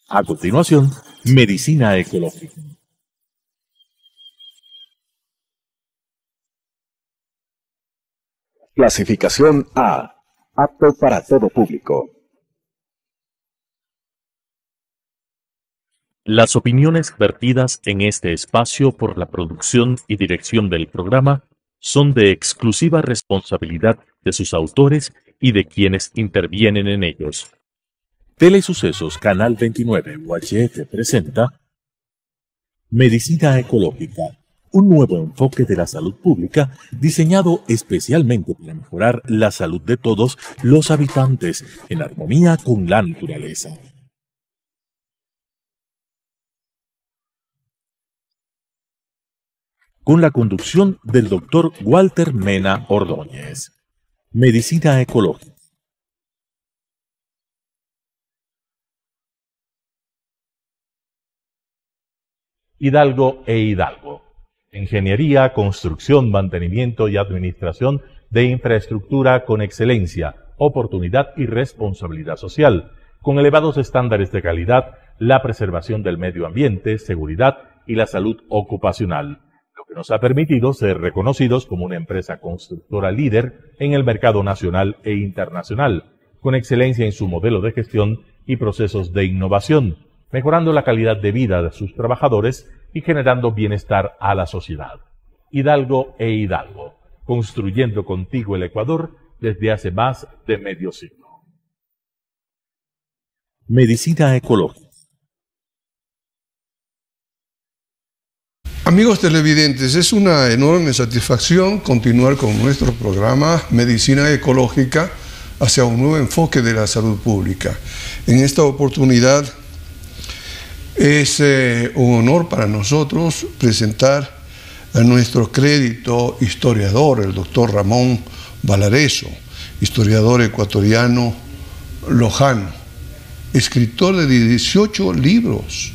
A continuación, medicina ecológica. Clasificación A. Apto para todo público. Las opiniones vertidas en este espacio por la producción y dirección del programa son de exclusiva responsabilidad de sus autores y de quienes intervienen en ellos. Telesucesos Canal 29 UHF presenta Medicina Ecológica, un nuevo enfoque de la salud pública diseñado especialmente para mejorar la salud de todos los habitantes en armonía con la naturaleza. Con la conducción del Dr. Walter Mena Ordóñez. Medicina Ecológica. Hidalgo e Hidalgo. Ingeniería, construcción, mantenimiento y administración de infraestructura con excelencia, oportunidad y responsabilidad social, con elevados estándares de calidad, la preservación del medio ambiente, seguridad y la salud ocupacional, lo que nos ha permitido ser reconocidos como una empresa constructora líder en el mercado nacional e internacional, con excelencia en su modelo de gestión y procesos de innovación, mejorando la calidad de vida de sus trabajadores y generando bienestar a la sociedad. Hidalgo e Hidalgo, construyendo contigo el Ecuador desde hace más de medio siglo. Medicina ecológica. Amigos televidentes, es una enorme satisfacción continuar con nuestro programa Medicina Ecológica hacia un nuevo enfoque de la salud pública. En esta oportunidad es un honor para nosotros presentar a nuestro crédito historiador, el doctor Ramón Valareso, historiador ecuatoriano lojano, escritor de 18 libros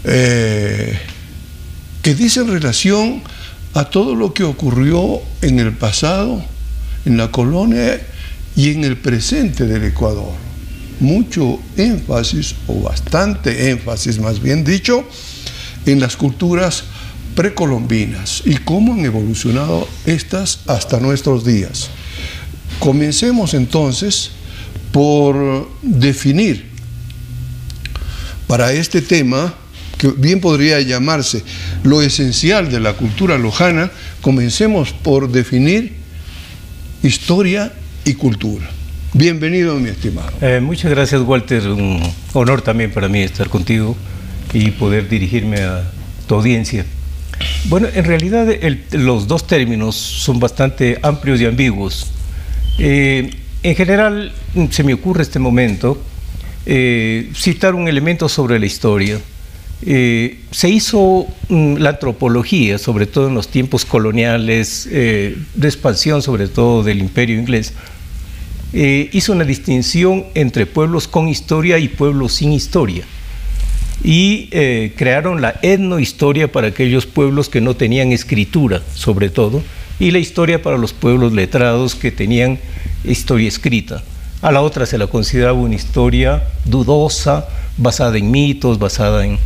que dicen relación a todo lo que ocurrió en el pasado, en la colonia y en el presente del Ecuador. Mucho énfasis, o bastante énfasis más bien dicho, en las culturas precolombinas y cómo han evolucionado estas hasta nuestros días. Comencemos entonces por definir para este tema, que bien podría llamarse lo esencial de la cultura lojana, comencemos por definir historia y cultura. Bienvenido, mi estimado. Muchas gracias, Walter. Un honor también para mí estar contigo y poder dirigirme a tu audiencia. Bueno, en realidad los dos términos son bastante amplios y ambiguos. En general, se me ocurre este momento citar un elemento sobre la historia. Se hizo la antropología, sobre todo en los tiempos coloniales, de expansión sobre todo del Imperio Inglés. Hizo una distinción entre pueblos con historia y pueblos sin historia. Y crearon la etnohistoria para aquellos pueblos que no tenían escritura, sobre todo, y la historia para los pueblos letrados que tenían historia escrita. A la otra se la consideraba una historia dudosa, basada en mitos, basada en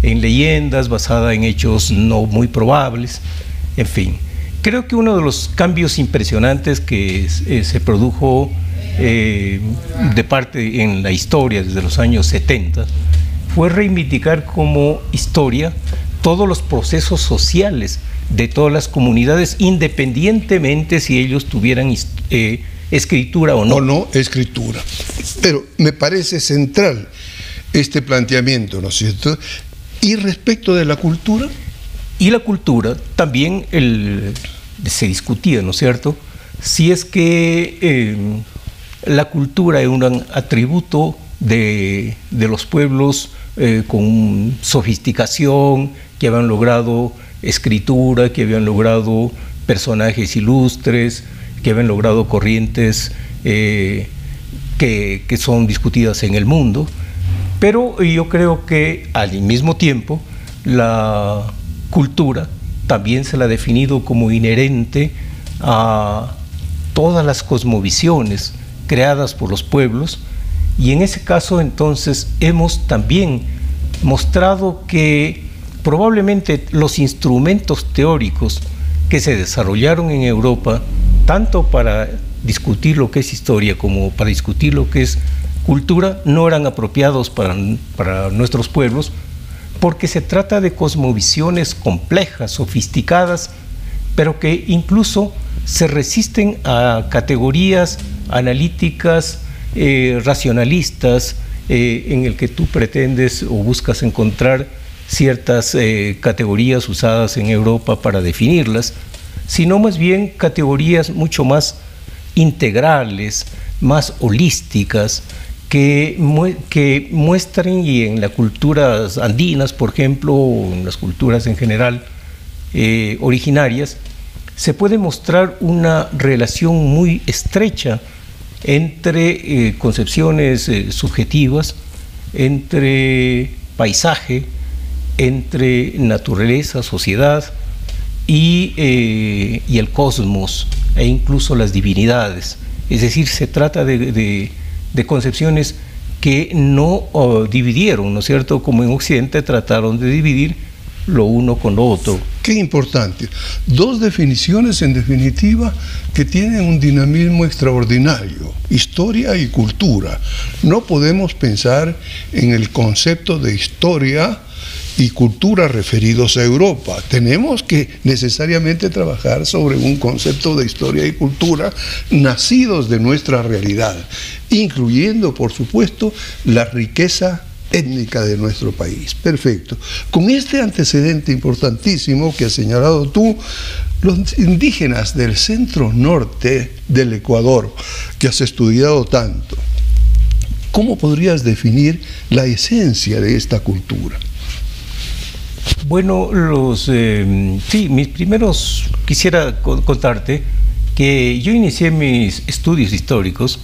leyendas, basada en hechos no muy probables, en fin. Creo que uno de los cambios impresionantes que se produjo de parte en la historia desde los años 70 fue reivindicar como historia todos los procesos sociales de todas las comunidades, independientemente si ellos tuvieran escritura o no. O no escritura. Pero me parece central este planteamiento, ¿no es cierto? Y respecto de la cultura. Y la cultura también se discutía, ¿no es cierto?, si es que la cultura es un atributo de los pueblos con sofisticación, que habían logrado escritura, que habían logrado personajes ilustres, que habían logrado corrientes que son discutidas en el mundo. Pero yo creo que al mismo tiempo la cultura también se la ha definido como inherente a todas las cosmovisiones creadas por los pueblos Y en ese caso entonces hemos también mostrado que probablemente los instrumentos teóricos que se desarrollaron en Europa, tanto para discutir lo que es historia como para discutir lo que es cultura, no eran apropiados para nuestros pueblos, porque se trata de cosmovisiones complejas, sofisticadas, pero que incluso se resisten a categorías analíticas, racionalistas, en el que tú pretendes o buscas encontrar ciertas categorías usadas en Europa para definirlas, sino más bien categorías mucho más integrales, más holísticas, que muestren, y en las culturas andinas, por ejemplo, o en las culturas en general originarias, se puede mostrar una relación muy estrecha entre concepciones subjetivas, entre paisaje, entre naturaleza, sociedad y el cosmos, e incluso las divinidades. Es decir, se trata de concepciones que no dividieron, ¿no es cierto?, como en Occidente trataron de dividir lo uno con lo otro. Qué importante. Dos definiciones, en definitiva, que tienen un dinamismo extraordinario: historia y cultura. No podemos pensar en el concepto de historia y cultura referidos a Europa. Tenemos que necesariamente trabajar sobre un concepto de historia y cultura nacidos de nuestra realidad, incluyendo, por supuesto, la riqueza étnica de nuestro país. Perfecto. Con este antecedente importantísimo que has señalado tú, los indígenas del centro norte del Ecuador, que has estudiado tanto, ¿cómo podrías definir la esencia de esta cultura? Bueno, mis primeros, quisiera contarte que yo inicié mis estudios históricos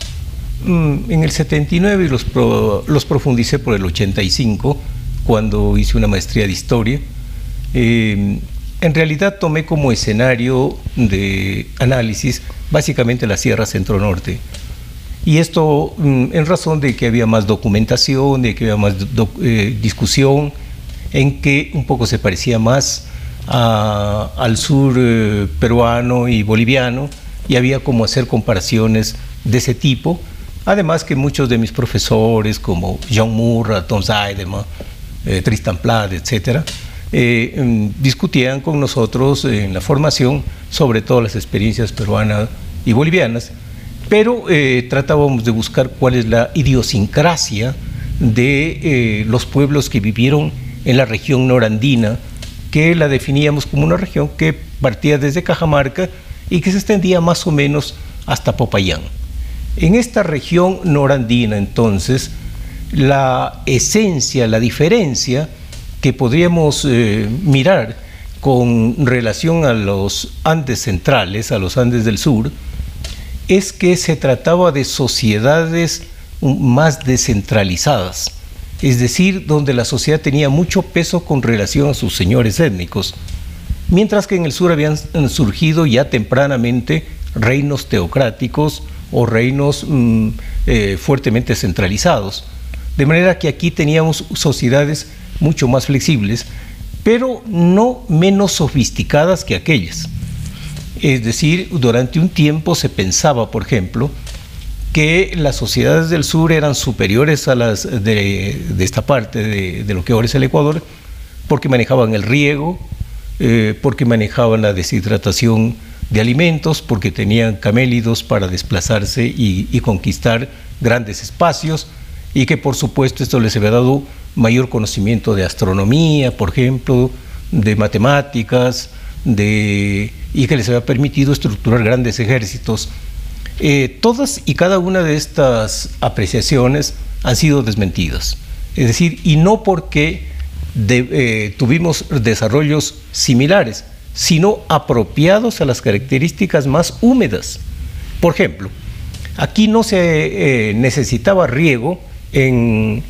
en el 79 y los profundicé por el 85, cuando hice una maestría de historia. En realidad tomé como escenario de análisis básicamente la Sierra Centro-Norte. Y esto en razón de que había más documentación, de que había más discusión, en que un poco se parecía más al sur peruano y boliviano, y había como hacer comparaciones de ese tipo. Además que muchos de mis profesores, como Jean Murra, Tom Zeideman, Tristan Plat, etc., discutían con nosotros en la formación sobre todas las experiencias peruanas y bolivianas, pero tratábamos de buscar cuál es la idiosincrasia de los pueblos que vivieron en la región norandina, que la definíamos como una región que partía desde Cajamarca y que se extendía más o menos hasta Popayán. En esta región norandina, entonces, la esencia, la diferencia que podríamos mirar con relación a los Andes centrales, a los Andes del sur, es que se trataba de sociedades más descentralizadas, es decir, donde la sociedad tenía mucho peso con relación a sus señores étnicos, mientras que en el sur habían surgido ya tempranamente reinos teocráticos o reinos fuertemente centralizados, de manera que aquí teníamos sociedades mucho más flexibles, pero no menos sofisticadas que aquellas. Es decir, durante un tiempo se pensaba, por ejemplo, que las sociedades del sur eran superiores a las de esta parte de lo que ahora es el Ecuador, porque manejaban el riego, porque manejaban la deshidratación de alimentos, porque tenían camélidos para desplazarse y conquistar grandes espacios, y que por supuesto esto les había dado mayor conocimiento de astronomía, por ejemplo, de matemáticas, y que les había permitido estructurar grandes ejércitos. Todas y cada una de estas apreciaciones han sido desmentidas. Es decir, y no porque tuvimos desarrollos similares, sino apropiados a las características más húmedas. Por ejemplo, aquí no se necesitaba riego en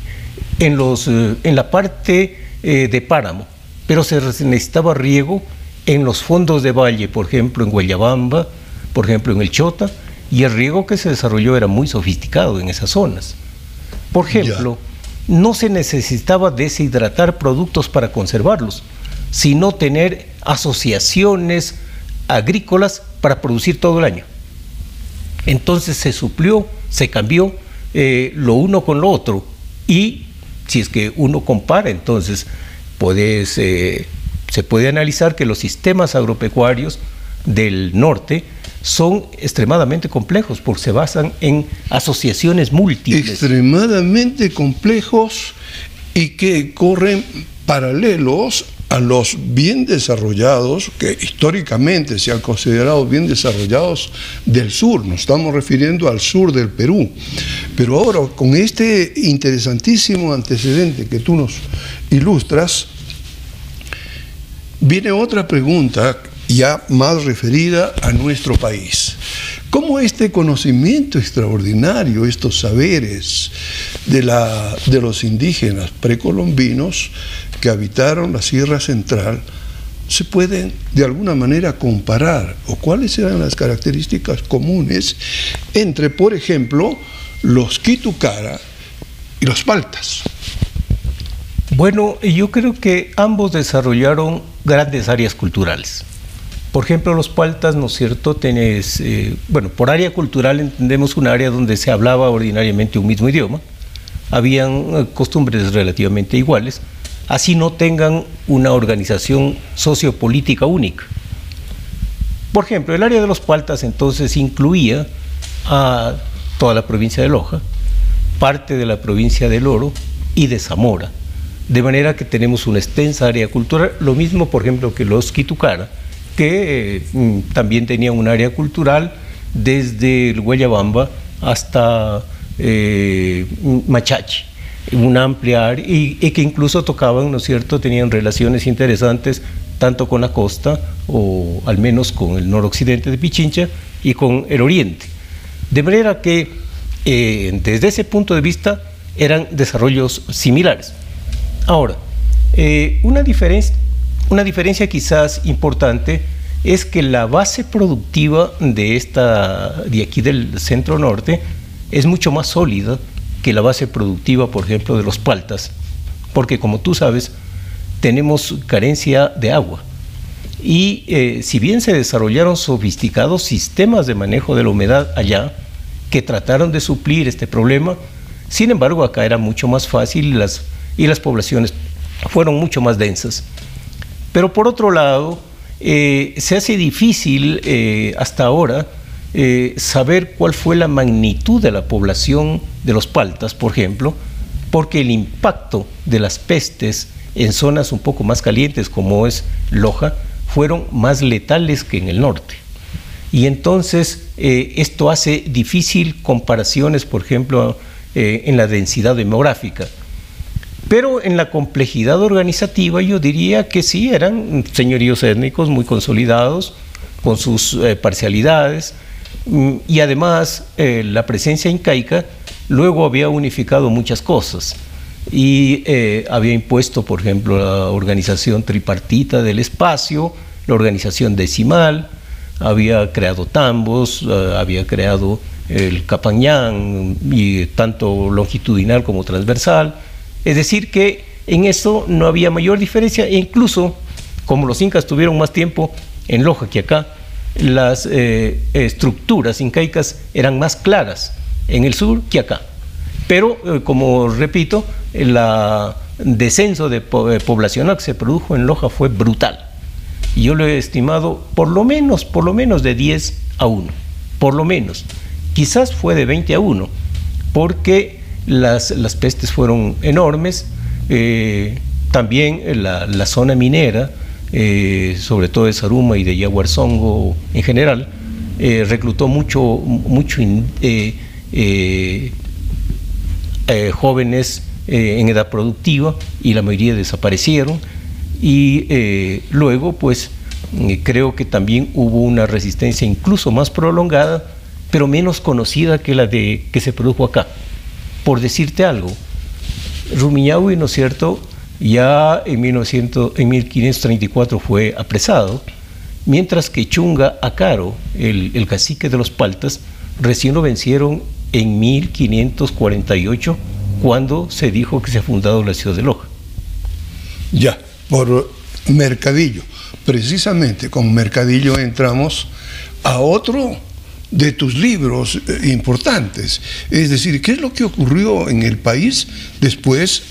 la parte de páramo, pero se necesitaba riego en los fondos de valle, por ejemplo en Guayabamba, por ejemplo en el Chota, y el riego que se desarrolló era muy sofisticado en esas zonas. Por ejemplo, no se necesitaba deshidratar productos para conservarlos, sino tener asociaciones agrícolas para producir todo el año. Entonces se suplió, se cambió lo uno con lo otro, y si es que uno compara, entonces se puede analizar que los sistemas agropecuarios del norte son extremadamente complejos porque se basan en asociaciones múltiples. Extremadamente complejos y que corren paralelos a los bien desarrollados, que históricamente se han considerado bien desarrollados del sur. Nos estamos refiriendo al sur del Perú. Pero ahora, con este interesantísimo antecedente que tú nos ilustras, viene otra pregunta ya más referida a nuestro país. ¿Cómo este conocimiento extraordinario, estos saberes de los indígenas precolombinos que habitaron la Sierra Central se pueden de alguna manera comparar? ¿O cuáles eran las características comunes entre, por ejemplo, los Quitukara y los Paltas? Bueno, yo creo que ambos desarrollaron grandes áreas culturales. Por ejemplo, los Paltas, ¿no es cierto? Por área cultural entendemos un área donde se hablaba ordinariamente un mismo idioma, habían costumbres relativamente iguales, así no tengan una organización sociopolítica única. Por ejemplo, el área de los Paltas entonces incluía a toda la provincia de Loja, parte de la provincia del Oro y de Zamora, de manera que tenemos una extensa área cultural, lo mismo por ejemplo que los Quitukara, que también tenían un área cultural desde el Guayabamba hasta Machachi, una amplia área, y que incluso tocaban, ¿no es cierto?, tenían relaciones interesantes tanto con la costa, o al menos con el noroccidente de Pichincha, y con el oriente. De manera que desde ese punto de vista eran desarrollos similares. Ahora, una diferencia quizás importante es que la base productiva de aquí del centro norte es mucho más sólida que la base productiva, por ejemplo, de los Paltas, porque como tú sabes, tenemos carencia de agua. Y si bien se desarrollaron sofisticados sistemas de manejo de la humedad allá, que trataron de suplir este problema, sin embargo acá era mucho más fácil y las poblaciones fueron mucho más densas. Pero por otro lado, se hace difícil hasta ahora saber cuál fue la magnitud de la población de los Paltas, por ejemplo, porque el impacto de las pestes en zonas un poco más calientes como es Loja fueron más letales que en el norte. Y entonces esto hace difícil comparaciones, por ejemplo, en la densidad demográfica. Pero en la complejidad organizativa yo diría que sí, eran señoríos étnicos muy consolidados, con sus parcialidades, y además la presencia incaica luego había unificado muchas cosas y había impuesto, por ejemplo, la organización tripartita del espacio, la organización decimal, había creado tambos, había creado el capañán, y tanto longitudinal como transversal. Es decir, que en eso no había mayor diferencia, e incluso, como los incas tuvieron más tiempo en Loja que acá, las estructuras incaicas eran más claras en el sur que acá. Pero, como repito, el descenso poblacional que se produjo en Loja fue brutal. Y yo lo he estimado por lo menos de 10 a 1, por lo menos. Quizás fue de 20 a 1, porque las pestes fueron enormes. También la zona minera, sobre todo de Zaruma y de Yaguarzongo en general, reclutó mucho jóvenes en edad productiva, y la mayoría desaparecieron. Y luego, pues, creo que también hubo una resistencia incluso más prolongada, pero menos conocida que la que se produjo acá. Por decirte algo, Rumiñahui, ¿no es cierto?, ya en 1534 fue apresado, mientras que Chunga Acaro, el cacique de los Paltas, recién lo vencieron en 1548 cuando se dijo que se ha fundado la ciudad de Loja. Ya, por Mercadillo. Precisamente con Mercadillo entramos a otro de tus libros importantes. Es decir, ¿qué es lo que ocurrió en el país después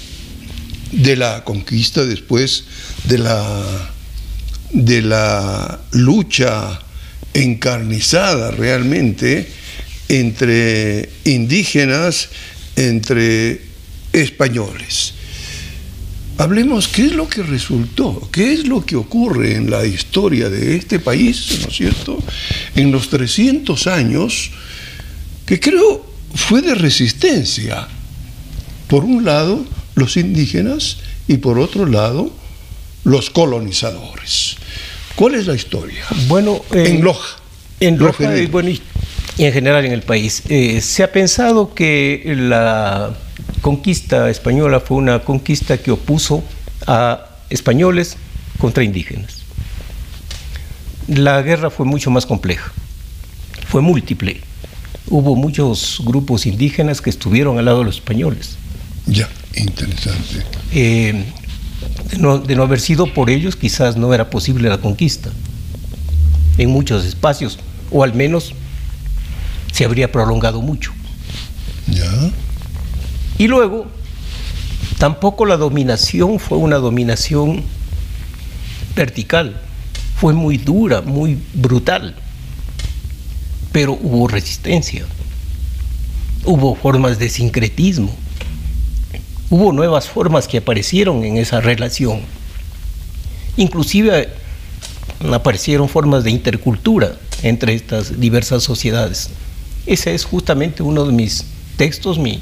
de la conquista, después de la lucha encarnizada realmente entre indígenas, entre españoles? Hablemos qué es lo que resultó, qué es lo que ocurre en la historia de este país, ¿no es cierto?, en los 300 años, que creo fue de resistencia. Por un lado, los indígenas y por otro lado, los colonizadores. ¿Cuál es la historia? Bueno, en Loja. En Loja, bueno, y en general en el país, se ha pensado que la conquista española fue una conquista que opuso a españoles contra indígenas. La guerra fue mucho más compleja, fue múltiple. Hubo muchos grupos indígenas que estuvieron al lado de los españoles. Ya, interesante. De no haber sido por ellos, quizás no era posible la conquista en muchos espacios, o al menos se habría prolongado mucho. Ya. Y luego, tampoco la dominación fue una dominación vertical, fue muy dura, muy brutal, pero hubo resistencia, hubo formas de sincretismo, hubo nuevas formas que aparecieron en esa relación. Inclusive aparecieron formas de intercultura entre estas diversas sociedades. Ese es justamente uno de mis textos, mi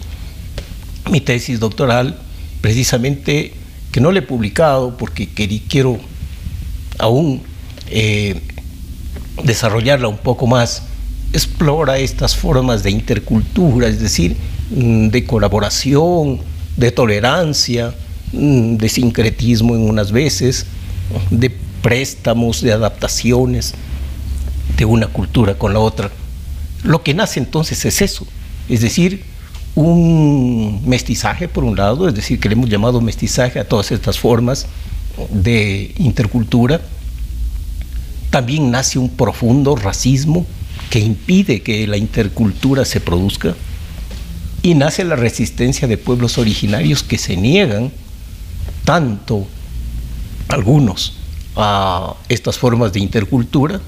tesis doctoral, precisamente, que no le he publicado porque quiero aún desarrollarla un poco más. Explora estas formas de intercultura, es decir, de colaboración, de tolerancia, de sincretismo en unas veces, de préstamos, de adaptaciones de una cultura con la otra. Lo que nace entonces es eso, es decir, un mestizaje por un lado, es decir, que le hemos llamado mestizaje a todas estas formas de intercultura. También nace un profundo racismo que impide que la intercultura se produzca, y nace la resistencia de pueblos originarios que se niegan, tanto algunos, a estas formas de intercultura,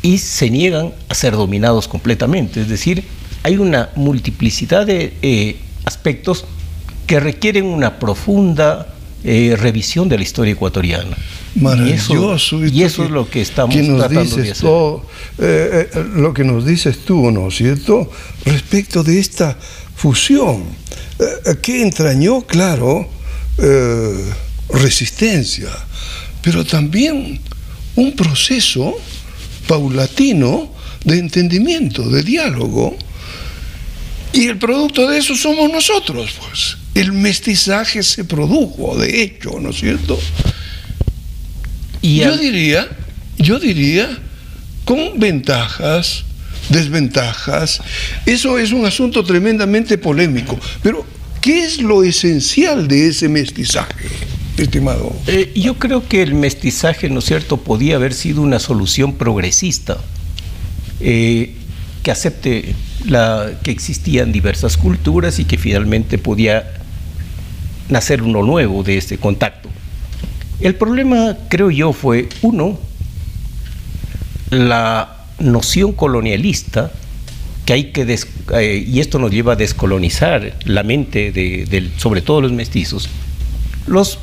y se niegan a ser dominados completamente. Es decir, hay una multiplicidad de aspectos que requieren una profunda revisión de la historia ecuatoriana. Maravilloso. Y eso es lo que estamos tratando de hacer. Lo que nos dices tú, ¿no es cierto?, respecto de esta fusión, que entrañó, claro, resistencia, pero también un proceso paulatino de entendimiento, de diálogo, y el producto de eso somos nosotros, pues. El mestizaje se produjo, de hecho, ¿no es cierto? Yo diría, con ventajas, desventajas. Eso es un asunto tremendamente polémico. Pero, ¿qué es lo esencial de ese mestizaje, estimado? Yo creo que el mestizaje, ¿no es cierto?, podía haber sido una solución progresista, que acepte que existían diversas culturas y que finalmente podía nacer uno nuevo de este contacto. El problema, creo yo, fue, uno, la noción colonialista, que hay que y esto nos lleva a descolonizar la mente sobre todo los mestizos. Los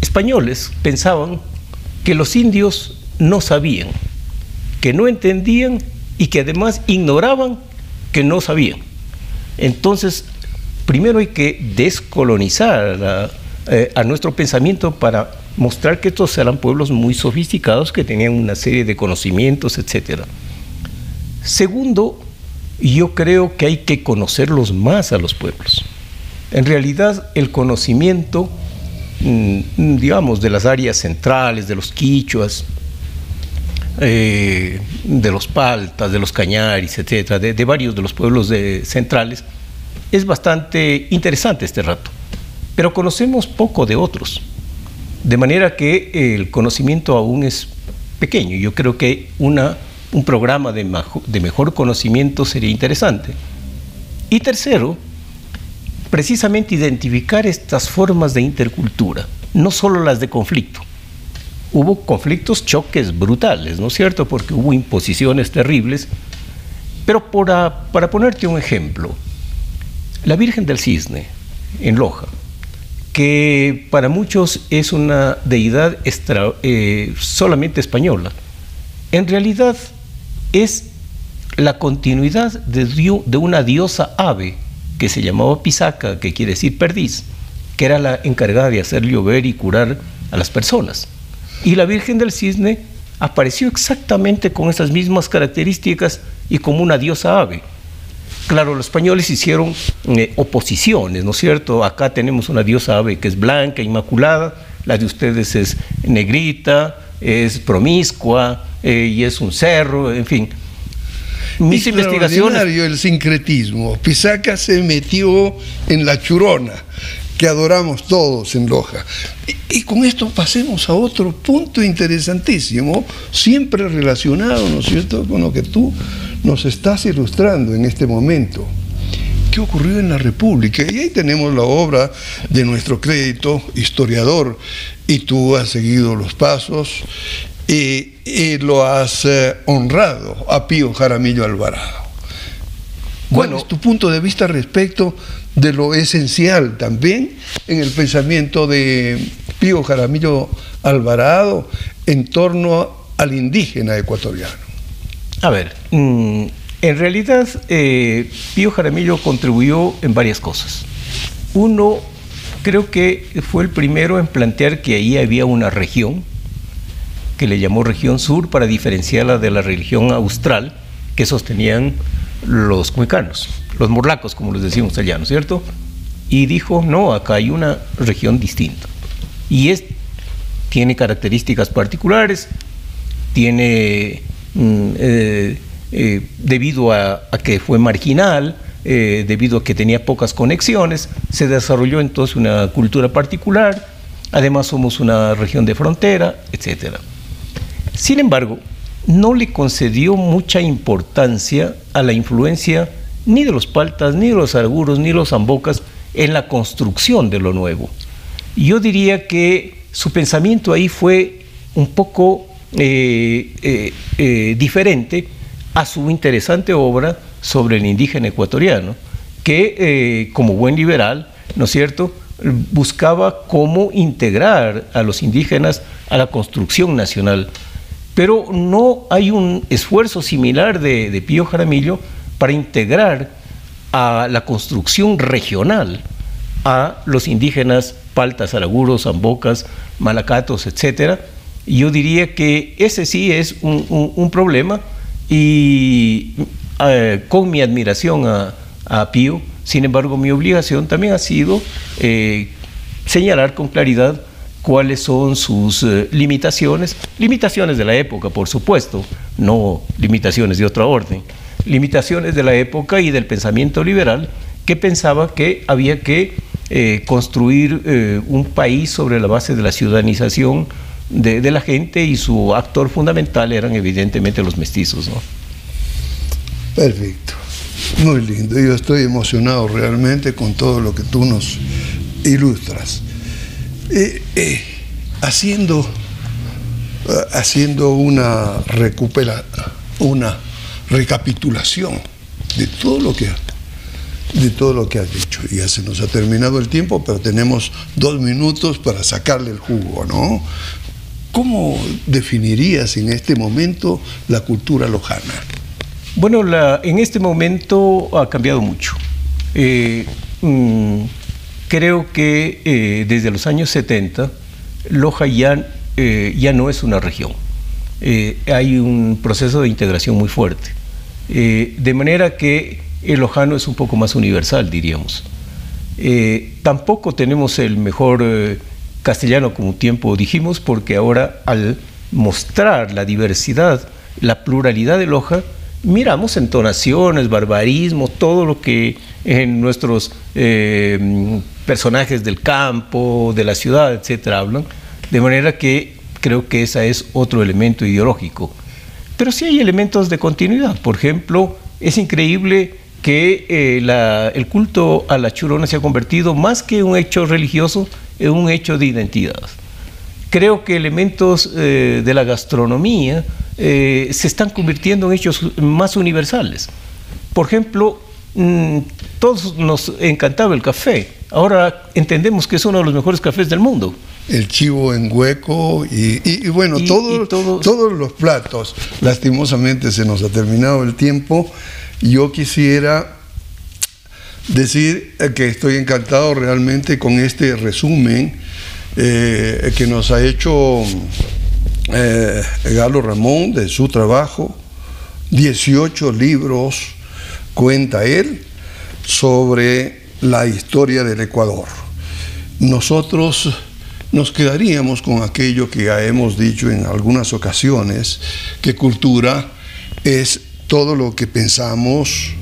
españoles pensaban que los indios no sabían, que no entendían y que además ignoraban que no sabían. Entonces, primero hay que descolonizar a nuestro pensamiento para mostrar que estos eran pueblos muy sofisticados que tenían una serie de conocimientos, etc. Segundo, yo creo que hay que conocerlos más a los pueblos. En realidad, el conocimiento, digamos, de las áreas centrales, de los quichuas, de los paltas, de los cañaris, etc., de varios de los pueblos centrales, es bastante interesante este rato, pero conocemos poco de otros, de manera que el conocimiento aún es pequeño. Yo creo que un programa de mejor conocimiento sería interesante. Y tercero, precisamente identificar estas formas de intercultura, no solo las de conflicto. Hubo conflictos, choques brutales, ¿no es cierto?, porque hubo imposiciones terribles. Pero para ponerte un ejemplo, la Virgen del Cisne, en Loja, que para muchos es una deidad solamente española, en realidad es la continuidad de una diosa ave que se llamaba Pisaca, que quiere decir perdiz, que era la encargada de hacer llover y curar a las personas. Y la Virgen del Cisne apareció exactamente con esas mismas características y como una diosa ave. Claro, los españoles hicieron oposiciones, ¿no es cierto? Acá tenemos una diosa ave que es blanca, inmaculada, la de ustedes es negrita, es promiscua y es un cerro, en fin. Mis investigaciones... El sincretismo. Pisaca se metió en la churona, que adoramos todos en Loja. Y con esto pasemos a otro punto interesantísimo, siempre relacionado, ¿no es cierto?, con lo que tú nos estás ilustrando en este momento. ¿Qué ocurrió en la República? Y ahí tenemos la obra de nuestro crédito historiador, y tú has seguido los pasos y lo has honrado a Pío Jaramillo Alvarado. ¿Cuál es tu punto de vista respecto de lo esencial también en el pensamiento de Pío Jaramillo Alvarado en torno al indígena ecuatoriano? A ver, en realidad Pío Jaramillo contribuyó en varias cosas. Uno, creo que fue el primero en plantear que ahí había una región que le llamó región sur para diferenciarla de la religión austral que sostenían los cuencanos, los morlacos, como les decimos allá, ¿no es cierto? Y dijo, no, acá hay una región distinta. Y tiene características particulares, tiene, debido a que fue marginal, debido a que tenía pocas conexiones, se desarrolló entonces una cultura particular, además somos una región de frontera, etcétera. Sin embargo, no le concedió mucha importancia a la influencia ni de los paltas, ni de los araguros, ni de los ambocas en la construcción de lo nuevo. Yo diría que su pensamiento ahí fue un poco diferente a su interesante obra sobre el indígena ecuatoriano, que como buen liberal, ¿no es cierto?, buscaba cómo integrar a los indígenas a la construcción nacional. Pero no hay un esfuerzo similar de Pío Jaramillo para integrar a la construcción regional a los indígenas paltas, araguros, ambocas, malacatos, etc. Y yo diría que ese sí es un problema, y con mi admiración a Pío, sin embargo, mi obligación también ha sido señalar con claridad cuáles son sus limitaciones de la época, por supuesto, no limitaciones de otra orden, limitaciones de la época y del pensamiento liberal, que pensaba que había que construir un país sobre la base de la ciudadanización de la gente, y su actor fundamental eran evidentemente los mestizos, ¿no? Perfecto, muy lindo. Yo estoy emocionado realmente con todo lo que tú nos ilustras. Haciendo una recapitulación de todo lo que has dicho. Ya se nos ha terminado el tiempo, pero tenemos 2 minutos para sacarle el jugo, ¿no? ¿Cómo definirías en este momento la cultura lojana? Bueno, en este momento ha cambiado mucho. Creo que desde los años 70, Loja ya no es una región. Hay un proceso de integración muy fuerte. De manera que el lojano es un poco más universal, diríamos. Tampoco tenemos el mejor castellano, como un tiempo dijimos, porque ahora al mostrar la diversidad, la pluralidad de Loja, miramos entonaciones, barbarismos, todo lo que en nuestros personajes del campo, de la ciudad, etcétera, hablan, de manera que creo que ese es otro elemento ideológico. Pero sí hay elementos de continuidad. Por ejemplo, es increíble que el culto a la Churona se ha convertido más que un hecho religioso en un hecho de identidad. Creo que elementos de la gastronomía se están convirtiendo en hechos más universales. Por ejemplo, todos nos encantaba el café. Ahora entendemos que es uno de los mejores cafés del mundo. El chivo en hueco y bueno, todos los platos. Lastimosamente se nos ha terminado el tiempo. Yo quisiera decir que estoy encantado realmente con este resumen que nos ha hecho Galo Ramón de su trabajo. 18 libros cuenta él sobre la historia del Ecuador. Nosotros nos quedaríamos con aquello que ya hemos dicho en algunas ocasiones, que cultura es todo lo que pensamos,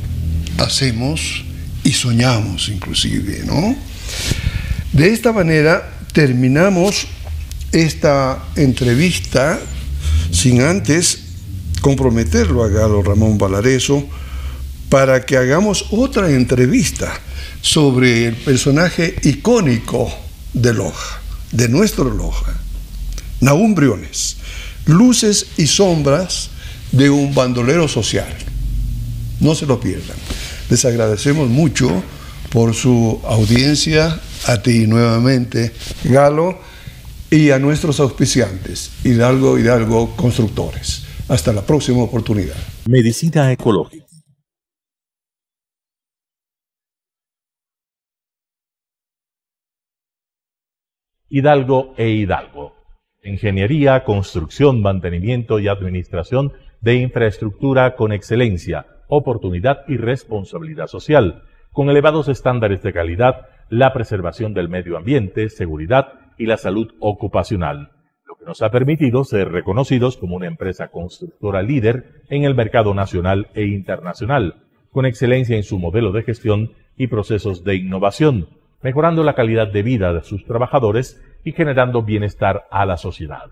hacemos y soñamos inclusive, ¿no? De esta manera terminamos esta entrevista sin antes comprometerlo a Galo Ramón Valareso para que hagamos otra entrevista sobre el personaje icónico de Loja, de nuestro Loja, Nahum Briones, luces y sombras de un bandolero social. No se lo pierdan. Les agradecemos mucho por su audiencia, a ti nuevamente, Galo, y a nuestros auspiciantes, Hidalgo Constructores. Hasta la próxima oportunidad. Medicina ecológica. Hidalgo e Hidalgo. Ingeniería, construcción, mantenimiento y administración de infraestructura con excelencia, oportunidad y responsabilidad social, con elevados estándares de calidad, la preservación del medio ambiente, seguridad y la salud ocupacional, lo que nos ha permitido ser reconocidos como una empresa constructora líder en el mercado nacional e internacional, con excelencia en su modelo de gestión y procesos de innovación, mejorando la calidad de vida de sus trabajadores y generando bienestar a la sociedad.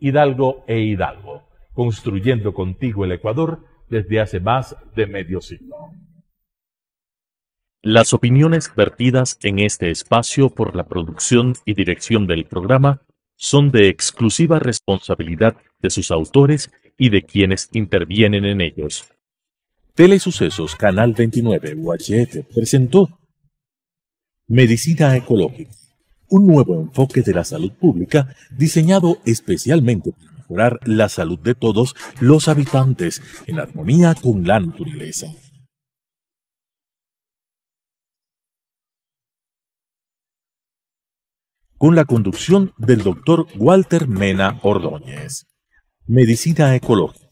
Hidalgo e Hidalgo, construyendo contigo el Ecuador desde hace más de medio siglo. Las opiniones vertidas en este espacio por la producción y dirección del programa son de exclusiva responsabilidad de sus autores y de quienes intervienen en ellos. Telesucesos Canal 29 UHF presentó Medicina Ecológica, un nuevo enfoque de la salud pública diseñado especialmente para mejorar la salud de todos los habitantes en armonía con la naturaleza. Con la conducción del Dr. Walter Mena Ordóñez. Medicina Ecológica.